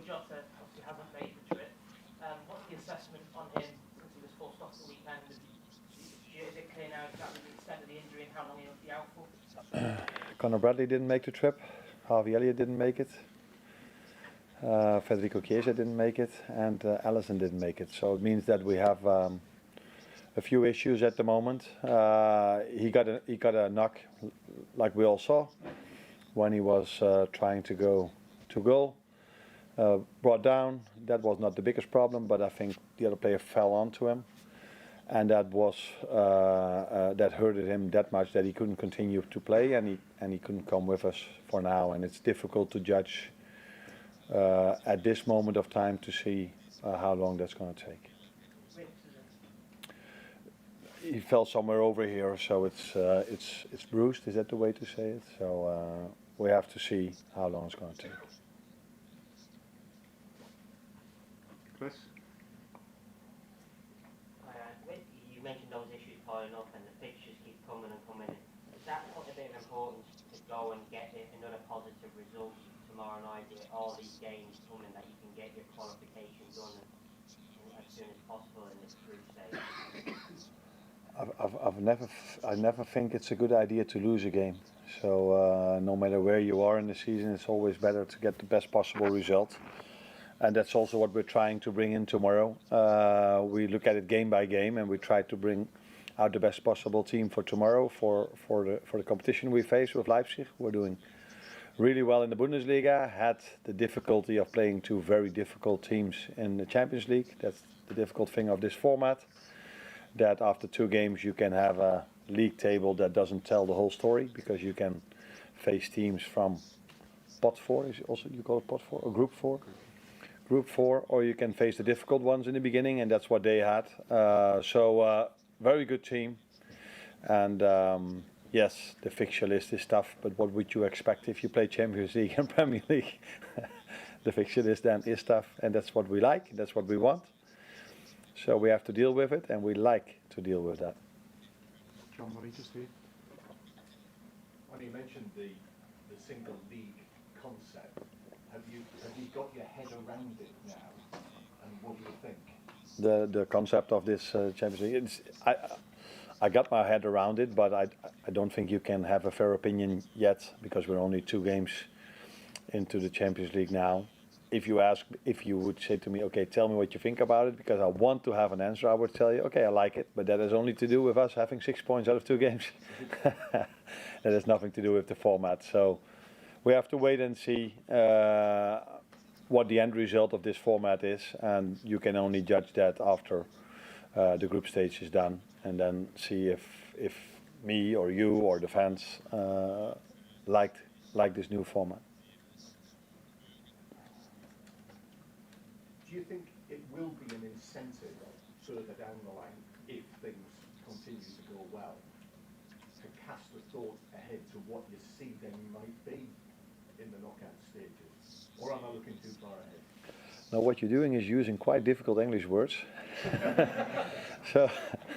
Jota obviously hasn't made the trip. What's the assessment on him since he was forced off the weekend? Is it clear now exactly the extent of the injury and how long he'll be out for? Conor Bradley didn't make the trip. Harvey Elliott didn't make it. Federico Chiesa didn't make it, and Alisson didn't make it. So it means that we have a few issues at the moment. He got a knock, like we all saw, when he was trying to go to goal. Brought down. That was not the biggest problem, but I think the other player fell onto him, and that was that hurted him that much that he couldn't continue to play, and he couldn't come with us for now. And it's difficult to judge at this moment of time to see how long that's going to take. He fell somewhere over here, so it's bruised. Is that the way to say it? So we have to see how long it's going to take. Chris? You mentioned those issues piling up and the fixtures keep coming and coming. Is that put a bit of importance to go and get another positive result tomorrow night? All these games coming that you can get your qualification done as soon as possible in this group stage? I never think it's a good idea to lose a game. So no matter where you are in the season, it's always better to get the best possible result. And that's also what we're trying to bring in tomorrow. We look at it game by game, and we try to bring out the best possible team for tomorrow for the competition we face with Leipzig. We're doing really well in the Bundesliga. Had the difficulty of playing two very difficult teams in the Champions League. That's the difficult thing of this format. That after two games you can have a league table that doesn't tell the whole story, because you can face teams from pot 4, is also you call it pot 4 or group 4? Group 4, or you can face the difficult ones in the beginning, and that's what they had. So very good team, and yes, the fixture list is tough, but what would you expect if you play Champions League and Premier League? The fixture list then is tough, and that's what we like, that's what we want. So we have to deal with it, and we like to deal with that. John, what did you say? When you mentioned the single league concept, have you got your head around it now, and what do you think? The concept of this Champions League, I got my head around it, but I don't think you can have a fair opinion yet, because we're only 2 games into the Champions League now. If you would say to me, okay, tell me what you think about it, because I want to have an answer, I would tell you, okay, I like it, but that has only to do with us having 6 points out of 2 games. That has nothing to do with the format. So we have to wait and see what the end result of this format is, and you can only judge that after the group stage is done, and then see if me or you or the fans like this new format. Do you think it will be an incentive further down the line, if things continue to go well, to cast a thought ahead to what you see they might be in the knockout stages? Or am I looking too far ahead? Now what you're doing is using quite difficult English words. So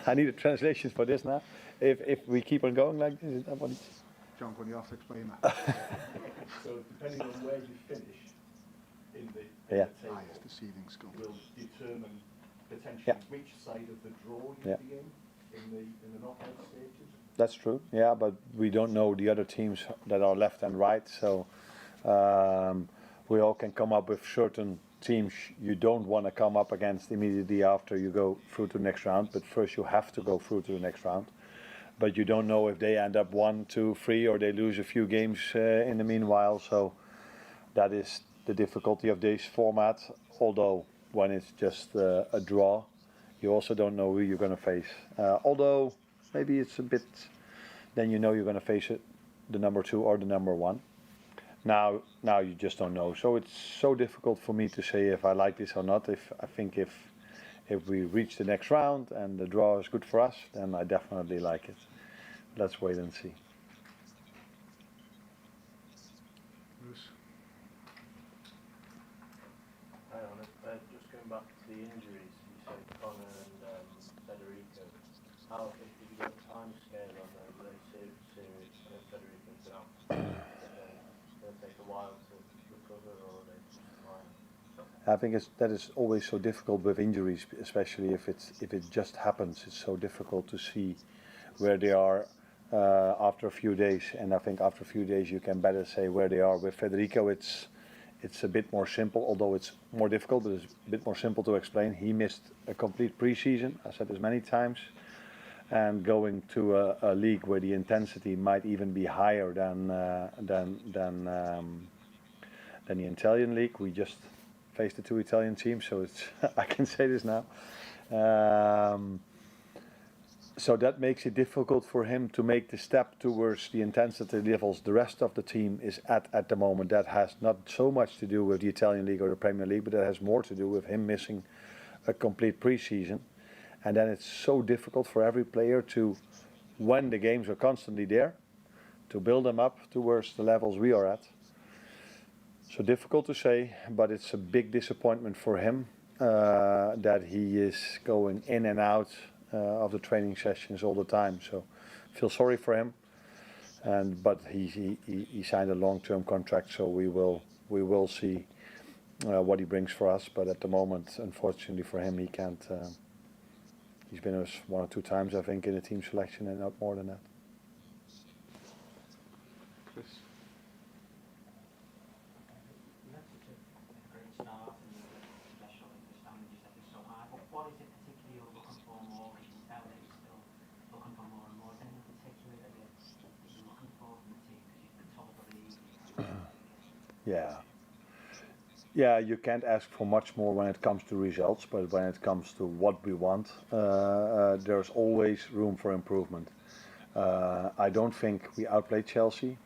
I need a translation for this now. If we keep on going like this, is that what it's... John, can you have to explain that? So depending on where you finish in the Yeah. table, It's the seeding score. will determine potentially Yeah. which side of the draw you'll Yeah. be in the knockout stages. That's true, yeah, but we don't know the other teams that are left and right, so we all can come up with certain teams you don't want to come up against immediately after you go through to the next round, but first you have to go through to the next round. But you don't know if they end up 1, 2, 3, or they lose a few games in the meanwhile, so that is the difficulty of this format. Although when it's just a draw, you also don't know who you're going to face. Although maybe it's a bit, then you know you're going to face it, the number 2 or the number 1. Now you just don't know. So it's so difficult for me to say if I like this or not. I think if we reach the next round and the draw is good for us, then I definitely like it. Let's wait and see. Bruce? Hi, Arne. Just going back to the injuries, you said Conor and Federico. How, if you got a time scale on those, are they serious? I know Federico's been out. It's going to take a while to recover, or are they just fine? I think that is always so difficult with injuries, especially if it just happens. It's so difficult to see where they are after a few days, and I think after a few days you can better say where they are. With Federico, it's a bit more simple, although it's more difficult, but it's a bit more simple to explain. He missed a complete preseason, I said this many times, and going to a league where the intensity might even be higher than the Italian league. We just faced the two Italian teams, so it's I can say this now. So that makes it difficult for him to make the step towards the intensity levels the rest of the team is at the moment. That has not so much to do with the Italian league or the Premier League, but that has more to do with him missing a complete preseason. And then it's so difficult for every player to, when the games are constantly there, to build them up towards the levels we are at. So difficult to say, but it's a big disappointment for him that he is going in and out of the training sessions all the time. So feel sorry for him, but he signed a long-term contract, so we will see what he brings for us. But at the moment, unfortunately for him, he can't. He's been with us 1 or 2 times, I think, in the team selection, and not more than that. Chris. Great start and especially the standard you said is so high. But what is it particularly you're looking for more? Because you can tell that you're still looking for more and more. Is there anything particular that you're looking for from the team? Because you've been told already. Yeah, you can't ask for much more when it comes to results, but when it comes to what we want, there's always room for improvement. I don't think we outplayed Chelsea.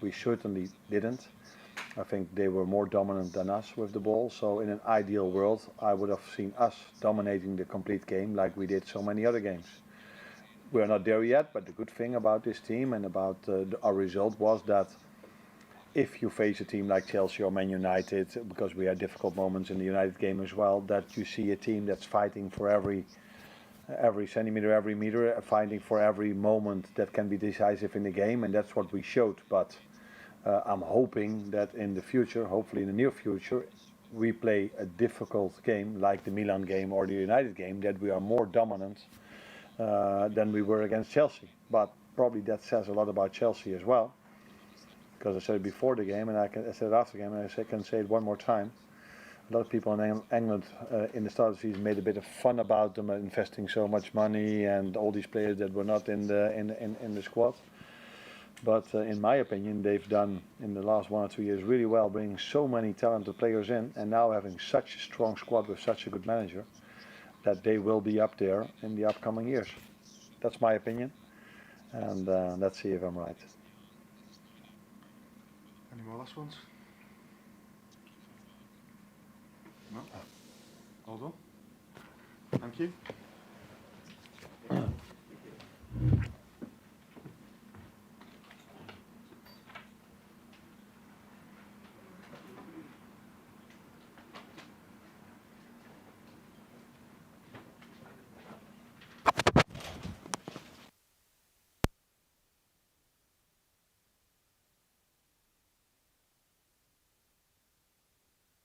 We certainly didn't. I think they were more dominant than us with the ball. So in an ideal world, I would have seen us dominating the complete game like we did so many other games. We're not there yet, but the good thing about this team and about our result was that if you face a team like Chelsea or Man United, because we had difficult moments in the United game as well, that you see a team that's fighting for every centimeter, every meter, fighting for every moment that can be decisive in the game, and that's what we showed. But I'm hoping that in the future, hopefully in the near future, we play a difficult game like the Milan game or the United game, that we are more dominant than we were against Chelsea. But probably that says a lot about Chelsea as well. Because I said it before the game, and I said it after the game, and I can say it one more time. A lot of people in England in the start of the season made a bit of fun about them investing so much money and all these players that were not in the squad. But in my opinion, they've done in the last 1 or 2 years really well, bringing so many talented players in, and now having such a strong squad with such a good manager, that they will be up there in the upcoming years. That's my opinion, and let's see if I'm right. Any more last ones? No? All done? Thank you.